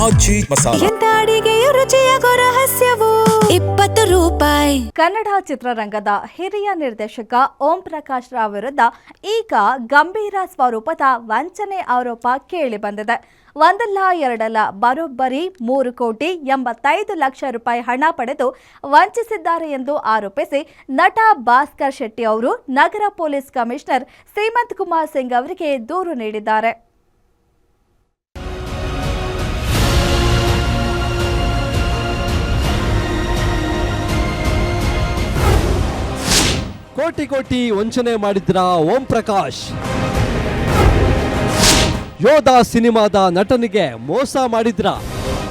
ಆಚಿ ಮಸಾಲ. ಎಂತ ಅಡಿಗೆಯ ರುಚಿಯಾಗೋ ರಹಸ್ಯವು 20 ರೂಪಾಯಿ. ಕನ್ನಡ ಚಿತ್ರರಂಗದ ಹಿರಿಯ ನಿರ್ದೇಶಕ ಓಂ ಪ್ರಕಾಶ್ ರಾವ್ ವಿರುದ್ಧ ಈಗ ಗಂಭೀರ ಸ್ವರೂಪದ ವಂಚನೆ ಆರೋಪ ಕೇಳಿಬಂದಿದೆ. ಒಂದಲ್ಲ ಎರಡಲ್ಲ ಬರೋಬ್ಬರಿ 3,85,00,000 ರೂಪಾಯಿ ಹಣ ಪಡೆದು ವಂಚಿಸಿದ್ದಾರೆ ಎಂದು ಆರೋಪಿಸಿ ನಟ ಭಾಸ್ಕರ್ ಶೆಟ್ಟಿ ಅವರು ನಗರ ಪೊಲೀಸ್ ಕಮಿಷನರ್ ಸೀಮಂತ್ ಕುಮಾರ್ ಸಿಂಗ್ ಅವರಿಗೆ ದೂರು ನೀಡಿದ್ದಾರೆ. ಕೋಟಿ ಕೋಟಿ ವಂಚನೆ ಮಾಡಿದ್ರ ಓಂ ಪ್ರಕಾಶ್. ಯೋಧ ಸಿನಿಮಾದ ನಟನಿಗೆ ಮೋಸ ಮಾಡಿದ್ರ.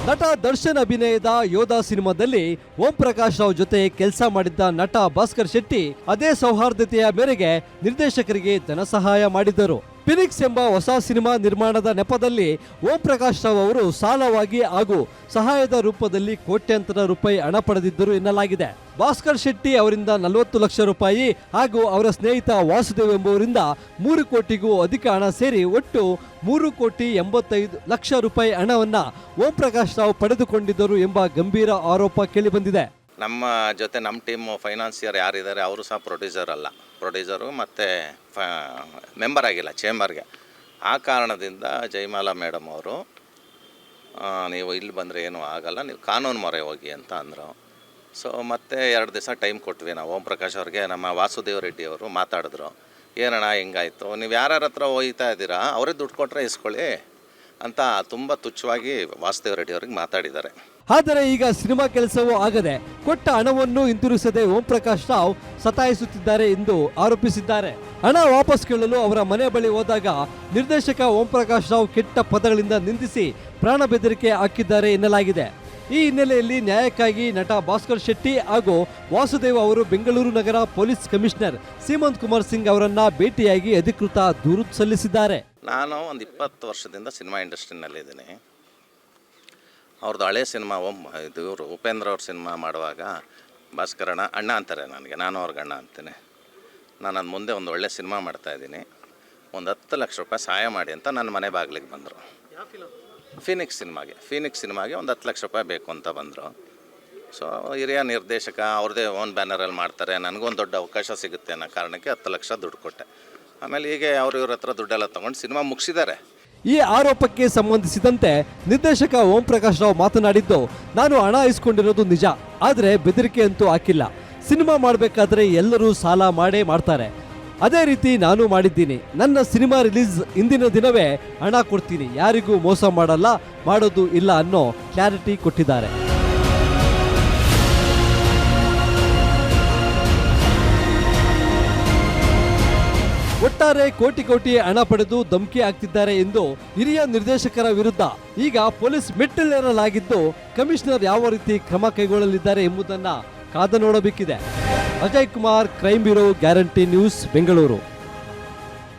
ನಟ ದರ್ಶನ್ ಅಭಿನಯದ ಯೋಧ ಸಿನಿಮಾದಲ್ಲಿ ಓಂ ಪ್ರಕಾಶ್ ರಾವ್ ಜೊತೆ ಕೆಲಸ ಮಾಡಿದ್ದ ನಟ ಭಾಸ್ಕರ್ ಶೆಟ್ಟಿ ಅದೇ ಸೌಹಾರ್ದತೆಯ ಮೇರೆಗೆ ನಿರ್ದೇಶಕರಿಗೆ ಧನ ಸಹಾಯ ಮಾಡಿದ್ದರು. ಫಿನಿಕ್ಸ್ ಎಂಬ ಹೊಸ ಸಿನಿಮಾ ನಿರ್ಮಾಣದ ನೆಪದಲ್ಲಿ ಓಂ ಪ್ರಕಾಶ್ ರಾವ್ ಅವರು ಸಾಲವಾಗಿ ಹಾಗೂ ಸಹಾಯದ ರೂಪದಲ್ಲಿ ಕೋಟ್ಯಾಂತರ ರೂಪಾಯಿ ಹಣ ಪಡೆದಿದ್ದರು ಎನ್ನಲಾಗಿದೆ. ಭಾಸ್ಕರ್ ಶೆಟ್ಟಿ ಅವರಿಂದ 40 ಲಕ್ಷ ರೂಪಾಯಿ ಹಾಗೂ ಅವರ ಸ್ನೇಹಿತ ವಾಸುದೇವ್ ಎಂಬುವರಿಂದ 3 ಕೋಟಿಗೂ ಅಧಿಕ ಹಣ ಸೇರಿ ಒಟ್ಟು 3,85,00,000 ರೂಪಾಯಿ ಹಣವನ್ನ ಓಂ ಪ್ರಕಾಶ್ ರಾವ್ ಪಡೆದುಕೊಂಡಿದ್ದರು ಎಂಬ ಗಂಭೀರ ಆರೋಪ ಕೇಳಿಬಂದಿದೆ. ನಮ್ಮ ಜೊತೆ ನಮ್ಮ ಟೀಮ್ ಫೈನಾನ್ಸಿಯರ್ ಯಾರಿದ್ದಾರೆ ಅವರು ಸಹ ಪ್ರೊಡ್ಯೂಸರು ಮತ್ತು ಮೆಂಬರ್ ಆಗಿಲ್ಲ ಚೇಂಬರ್ಗೆ. ಆ ಕಾರಣದಿಂದ ಜಯಮಾಲಾ ಮೇಡಮ್ ಅವರು ನೀವು ಇಲ್ಲಿ ಬಂದರೆ ಏನೂ ಆಗಲ್ಲ, ನೀವು ಕಾನೂನು ಮೊರೆ ಹೋಗಿ ಅಂತ ಅಂದರು. ಸೊ ಮತ್ತೆ 2 ದಿವಸ ಟೈಮ್ ಕೊಟ್ವಿ ನಾವು ಓಂ ಪ್ರಕಾಶ್ ಅವ್ರಿಗೆ. ನಮ್ಮ ವಾಸುದೇವ್ ರೆಡ್ಡಿ ಅವರು ಮಾತಾಡಿದ್ರು, ಏನಣ್ಣ ಹಿಂಗಾಯಿತು, ನೀವು ಯಾರ ಹತ್ರ ಹೋಗ್ತಾ ಇದ್ದೀರಾ, ಅವರೇ ದುಡ್ಡು ಕೊಟ್ಟರೆ ಇಸ್ಕೊಳ್ಳಿ ಅಂತ ತುಂಬ ತುಚ್ಛವಾಗಿ ವಾಸುದೇವ್ ರೆಡ್ಡಿ ಅವ್ರಿಗೆ ಮಾತಾಡಿದ್ದಾರೆ. ಆದರೆ ಈಗ ಸಿನಿಮಾ ಕೆಲಸವೂ ಆಗದೆ ಕೊಟ್ಟ ಹಣವನ್ನು ಹಿಂತಿರುಗಿಸದೆ ಓಂ ಪ್ರಕಾಶ್ ರಾವ್ ಸತಾಯಿಸುತ್ತಿದ್ದಾರೆ ಎಂದು ಆರೋಪಿಸಿದ್ದಾರೆ. ಹಣ ವಾಪಸ್ ಕೇಳಲು ಅವರ ಮನೆ ಬಳಿ ಹೋದಾಗ ನಿರ್ದೇಶಕ ಓಂ ಪ್ರಕಾಶ್ ರಾವ್ ಕೆಟ್ಟ ಪದಗಳಿಂದ ನಿಂದಿಸಿ ಪ್ರಾಣ ಬೆದರಿಕೆ ಹಾಕಿದ್ದಾರೆ ಎನ್ನಲಾಗಿದೆ. ಈ ಹಿನ್ನೆಲೆಯಲ್ಲಿ ನ್ಯಾಯಕ್ಕಾಗಿ ನಟ ಭಾಸ್ಕರ್ ಶೆಟ್ಟಿ ಹಾಗೂ ವಾಸುದೇವ್ ಅವರು ಬೆಂಗಳೂರು ನಗರ ಪೊಲೀಸ್ ಕಮಿಷನರ್ ಸೀಮಂತ್ ಕುಮಾರ್ ಸಿಂಗ್ ಅವರನ್ನ ಭೇಟಿಯಾಗಿ ಅಧಿಕೃತ ದೂರು ಸಲ್ಲಿಸಿದ್ದಾರೆ. ನಾನು ಒಂದು 20 ವರ್ಷದಿಂದ ಸಿನಿಮಾ ಇಂಡಸ್ಟ್ರಿನಲ್ಲಿದ್ದೀನಿ. ಅವ್ರದ್ದು ಹಳೆ ಸಿನಿಮಾ ಇವರು ಉಪೇಂದ್ರ ಅವ್ರ ಸಿನಿಮಾ ಮಾಡುವಾಗ ಭಾಸ್ಕರ್ ಅಣ್ಣ ಅಂತಾರೆ ನನಗೆ, ನಾನು ಅವ್ರಿಗೆ ಅಣ್ಣ ಅಂತೀನಿ. ನಾನು ಅದು ಮುಂದೆ ಒಂದು ಒಳ್ಳೆ ಸಿನಿಮಾ ಮಾಡ್ತಾಯಿದ್ದೀನಿ, ಒಂದು 10 ಲಕ್ಷ ರೂಪಾಯಿ ಸಹಾಯ ಮಾಡಿ ಅಂತ ನನ್ನ ಮನೆ ಬಾಗಿಲಿಗೆ ಬಂದರು. ಫೀನಿಕ್ಸ್ ಸಿನಿಮಾಗೆ ಒಂದು 10 ಲಕ್ಷ ರೂಪಾಯಿ ಬೇಕು ಅಂತ ಬಂದರು. ಸೊ ಹಿರಿಯ ನಿರ್ದೇಶಕ ಅವ್ರದ್ದೇ ಓನ್ ಬ್ಯಾನರಲ್ಲಿ ಮಾಡ್ತಾರೆ, ನನಗೊಂದು ದೊಡ್ಡ ಅವಕಾಶ ಸಿಗುತ್ತೆ ಅನ್ನೋ ಕಾರಣಕ್ಕೆ 10 ಲಕ್ಷ ದುಡ್ಡು ಕೊಟ್ಟೆ. ಆಮೇಲೆ ಹೀಗೆ ಇವ್ರ ಹತ್ರ ದುಡ್ಡೆಲ್ಲ ತೊಗೊಂಡು ಸಿನಿಮಾ ಮುಗಿಸಿದ್ದಾರೆ. ಈ ಆರೋಪಕ್ಕೆ ಸಂಬಂಧಿಸಿದಂತೆ ನಿರ್ದೇಶಕ ಓಂ ಪ್ರಕಾಶ್ ರಾವ್ ಮಾತನಾಡಿದ್ದು, ನಾನು ಹಣ ಇಸ್ಕೊಂಡಿರೋದು ನಿಜ, ಆದರೆ ಬೆದರಿಕೆ ಅಂತೂ ಹಾಕಿಲ್ಲ. ಸಿನಿಮಾ ಮಾಡಬೇಕಾದ್ರೆ ಎಲ್ಲರೂ ಸಾಲ ಮಾಡೇ ಮಾಡ್ತಾರೆ, ಅದೇ ರೀತಿ ನಾನು ಮಾಡಿದ್ದೀನಿ. ನನ್ನ ಸಿನಿಮಾ ರಿಲೀಸ್ ಇಂದಿನ ದಿನವೇ ಹಣ ಕೊಡ್ತೀನಿ, ಯಾರಿಗೂ ಮೋಸ ಮಾಡಲ್ಲ, ಮಾಡೋದು ಇಲ್ಲ ಅನ್ನೋ ಕ್ಲಾರಿಟಿ ಕೊಟ್ಟಿದ್ದಾರೆ. ಒಟ್ಟಾರೆ ಕೋಟಿ ಕೋಟಿ ಹಣ ಪಡೆದು ಧಮಕಿ ಹಾಕ್ತಿದ್ದಾರೆ ಎಂದು ಹಿರಿಯ ನಿರ್ದೇಶಕರ ವಿರುದ್ಧ ಈಗ ಪೊಲೀಸ್ ಮೆಟ್ಟಿಲೇರಲಾಗಿದ್ದು, ಕಮಿಷನರ್ ಯಾವ ರೀತಿ ಕ್ರಮ ಕೈಗೊಳ್ಳಲಿದ್ದಾರೆ ಎಂಬುದನ್ನ ಕಾದು ನೋಡಬೇಕಿದೆ. Ajay Kumar, crime bureau, guarantee news, Bengaluru.